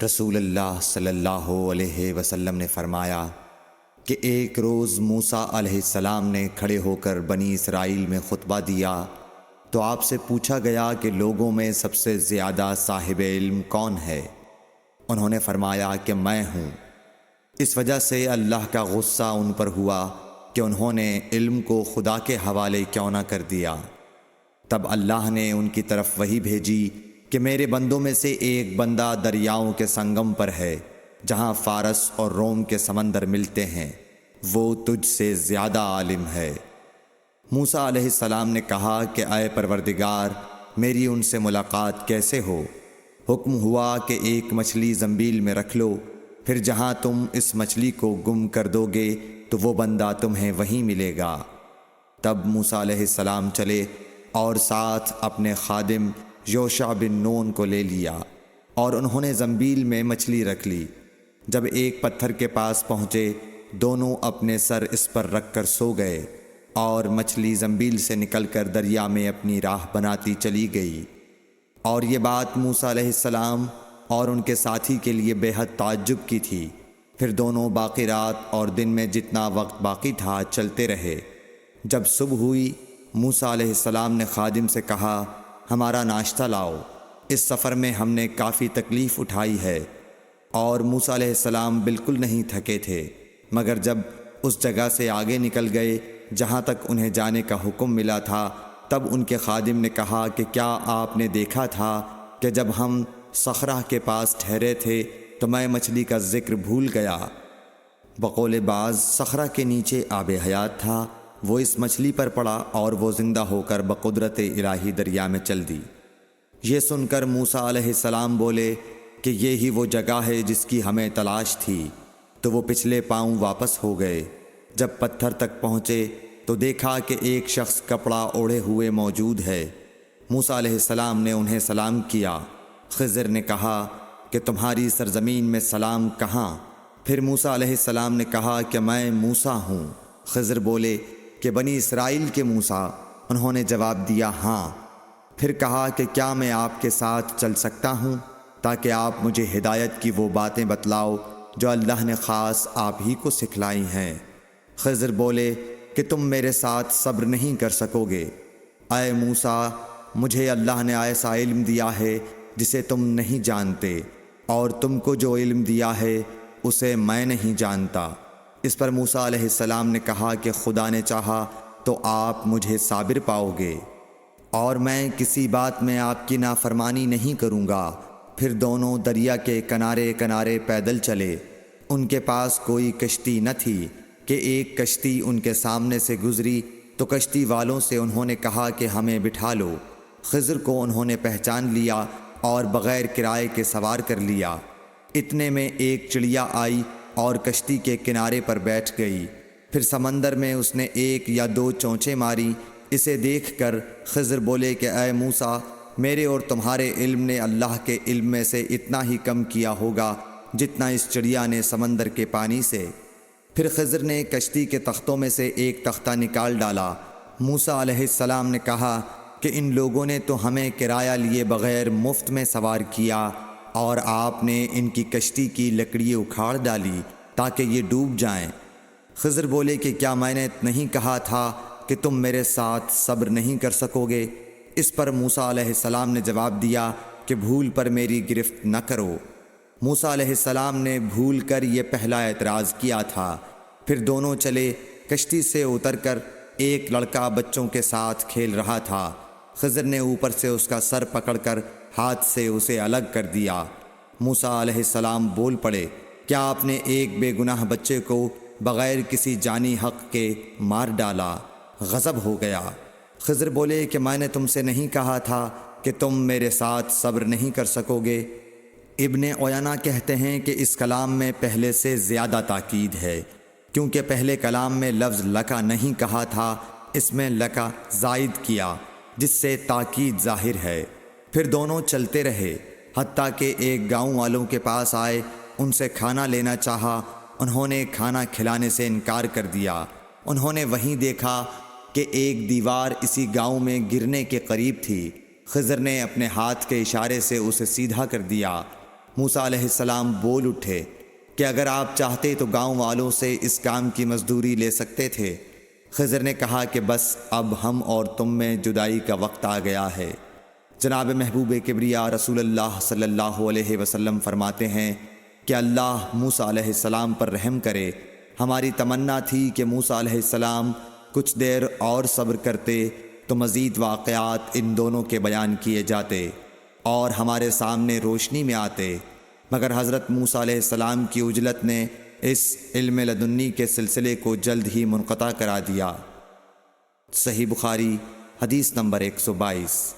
رسول اللہ صلی اللہ علیہ وسلم نے فرمایا کہ ایک روز موسیٰ علیہ السلام نے کھڑے ہو کر بنی اسرائیل میں خطبہ دیا تو آپ سے پوچھا گیا کہ لوگوں میں سب سے زیادہ صاحب علم کون ہے؟ انہوں نے فرمایا کہ میں ہوں۔ اس وجہ سے اللہ کا غصہ ان پر ہوا کہ انہوں نے علم کو خدا کے حوالے کیوں نہ کر دیا۔ تب اللہ نے ان کی طرف وحی بھیجی کہ میرے بندوں میں سے ایک بندہ دریاؤں کے سنگم پر ہے جہاں فارس اور روم کے سمندر ملتے ہیں، وہ تجھ سے زیادہ عالم ہے۔ موسیٰ علیہ السلام نے کہا کہ اے پروردگار، میری ان سے ملاقات کیسے ہو؟ حکم ہوا کہ ایک مچھلی زنبیل میں رکھ لو، پھر جہاں تم اس مچھلی کو گم کر دو گے تو وہ بندہ تمہیں وہیں ملے گا۔ تب موسیٰ علیہ السلام چلے اور ساتھ اپنے خادم یوشع بن نون کو لے لیا، اور انہوں نے زنبیل میں مچھلی رکھ لی۔ جب ایک پتھر کے پاس پہنچے، دونوں اپنے سر اس پر رکھ کر سو گئے، اور مچھلی زنبیل سے نکل کر دریا میں اپنی راہ بناتی چلی گئی۔ اور یہ بات موسیٰ علیہ السلام اور ان کے ساتھی کے لیے بے حد تعجب کی تھی۔ پھر دونوں باقی رات اور دن میں جتنا وقت باقی تھا چلتے رہے۔ جب صبح ہوئی، موسیٰ علیہ السلام نے خادم سے کہا، ہمارا ناشتہ لاؤ، اس سفر میں ہم نے کافی تکلیف اٹھائی ہے۔ اور موسیٰ علیہ السلام بالکل نہیں تھکے تھے، مگر جب اس جگہ سے آگے نکل گئے جہاں تک انہیں جانے کا حکم ملا تھا، تب ان کے خادم نے کہا کہ کیا آپ نے دیکھا تھا کہ جب ہم صخرہ کے پاس ٹھہرے تھے تو میں مچھلی کا ذکر بھول گیا؟ بقول بعض صخرہ کے نیچے آب حیات تھا، وہ اس مچھلی پر پڑا اور وہ زندہ ہو کر بقدرت الہی دریا میں چل دی۔ یہ سن کر موسیٰ علیہ السلام بولے کہ یہ ہی وہ جگہ ہے جس کی ہمیں تلاش تھی، تو وہ پچھلے پاؤں واپس ہو گئے۔ جب پتھر تک پہنچے تو دیکھا کہ ایک شخص کپڑا اوڑھے ہوئے موجود ہے۔ موسیٰ علیہ السلام نے انہیں سلام کیا۔ خضر نے کہا کہ تمہاری سرزمین میں سلام کہاں؟ پھر موسیٰ علیہ السلام نے کہا کہ میں موسیٰ ہوں۔ خضر بولے کہ بنی اسرائیل کے موسیٰ؟ انہوں نے جواب دیا ہاں۔ پھر کہا کہ کیا میں آپ کے ساتھ چل سکتا ہوں تاکہ آپ مجھے ہدایت کی وہ باتیں بتلاؤ جو اللہ نے خاص آپ ہی کو سکھلائی ہیں؟ خضر بولے کہ تم میرے ساتھ صبر نہیں کر سکو گے۔ اے موسیٰ، مجھے اللہ نے ایسا علم دیا ہے جسے تم نہیں جانتے، اور تم کو جو علم دیا ہے اسے میں نہیں جانتا۔ اس پر موسیٰ علیہ السلام نے کہا کہ خدا نے چاہا تو آپ مجھے صابر پاؤ گے، اور میں کسی بات میں آپ کی نافرمانی نہیں کروں گا۔ پھر دونوں دریا کے کنارے کنارے پیدل چلے۔ ان کے پاس کوئی کشتی نہ تھی کہ ایک کشتی ان کے سامنے سے گزری تو کشتی والوں سے انہوں نے کہا کہ ہمیں بٹھا لو۔ خضر کو انہوں نے پہچان لیا اور بغیر کرائے کے سوار کر لیا۔ اتنے میں ایک چڑیا آئی اور کشتی کے کنارے پر بیٹھ گئی۔ پھر سمندر میں اس نے ایک یا دو چونچیں ماری۔ اسے دیکھ کر خضر بولے کہ اے موسیٰ، میرے اور تمہارے علم نے اللہ کے علم میں سے اتنا ہی کم کیا ہوگا جتنا اس چڑیا نے سمندر کے پانی سے۔ پھر خضر نے کشتی کے تختوں میں سے ایک تختہ نکال ڈالا۔ موسیٰ علیہ السلام نے کہا کہ ان لوگوں نے تو ہمیں کرایہ لیے بغیر مفت میں سوار کیا، اور آپ نے ان کی کشتی کی لکڑی اکھاڑ ڈالی تاکہ یہ ڈوب جائیں۔ خضر بولے کہ کیا میں نے نہیں کہا تھا کہ تم میرے ساتھ صبر نہیں کر سکو گے؟ اس پر موسیٰ علیہ السلام نے جواب دیا کہ بھول پر میری گرفت نہ کرو۔ موسیٰ علیہ السلام نے بھول کر یہ پہلا اعتراض کیا تھا۔ پھر دونوں چلے۔ کشتی سے اتر کر ایک لڑکا بچوں کے ساتھ کھیل رہا تھا۔ خضر نے اوپر سے اس کا سر پکڑ کر ہاتھ سے اسے الگ کر دیا۔ موسیٰ علیہ السلام بول پڑے، کیا آپ نے ایک بے گناہ بچے کو بغیر کسی جانی حق کے مار ڈالا؟ غضب ہو گیا۔ خضر بولے کہ میں نے تم سے نہیں کہا تھا کہ تم میرے ساتھ صبر نہیں کر سکو گے؟ ابن عیینہ کہتے ہیں کہ اس کلام میں پہلے سے زیادہ تاکید ہے، کیونکہ پہلے کلام میں لفظ لکا نہیں کہا تھا، اس میں لکا زائد کیا، جس سے تاکید ظاہر ہے۔ پھر دونوں چلتے رہے، حتیٰ کہ ایک گاؤں والوں کے پاس آئے، ان سے کھانا لینا چاہا۔ انہوں نے کھانا کھلانے سے انکار کر دیا۔ انہوں نے وہیں دیکھا کہ ایک دیوار اسی گاؤں میں گرنے کے قریب تھی۔ خضر نے اپنے ہاتھ کے اشارے سے اسے سیدھا کر دیا۔ موسیٰ علیہ السلام بول اٹھے کہ اگر آپ چاہتے تو گاؤں والوں سے اس کام کی مزدوری لے سکتے تھے۔ خضر نے کہا کہ بس اب ہم اور تم میں جدائی کا وقت آ گیا ہے۔ جناب محبوب کبریا رسول اللہ صلی اللہ علیہ وسلم فرماتے ہیں کہ اللہ موسیٰ علیہ السلام پر رحم کرے۔ ہماری تمنا تھی کہ موسیٰ علیہ السلام کچھ دیر اور صبر کرتے تو مزید واقعات ان دونوں کے بیان کیے جاتے اور ہمارے سامنے روشنی میں آتے، مگر حضرت موسیٰ علیہ السلام کی عجلت نے اس علم لدنی کے سلسلے کو جلد ہی منقطع کرا دیا۔ صحیح بخاری حدیث نمبر 122۔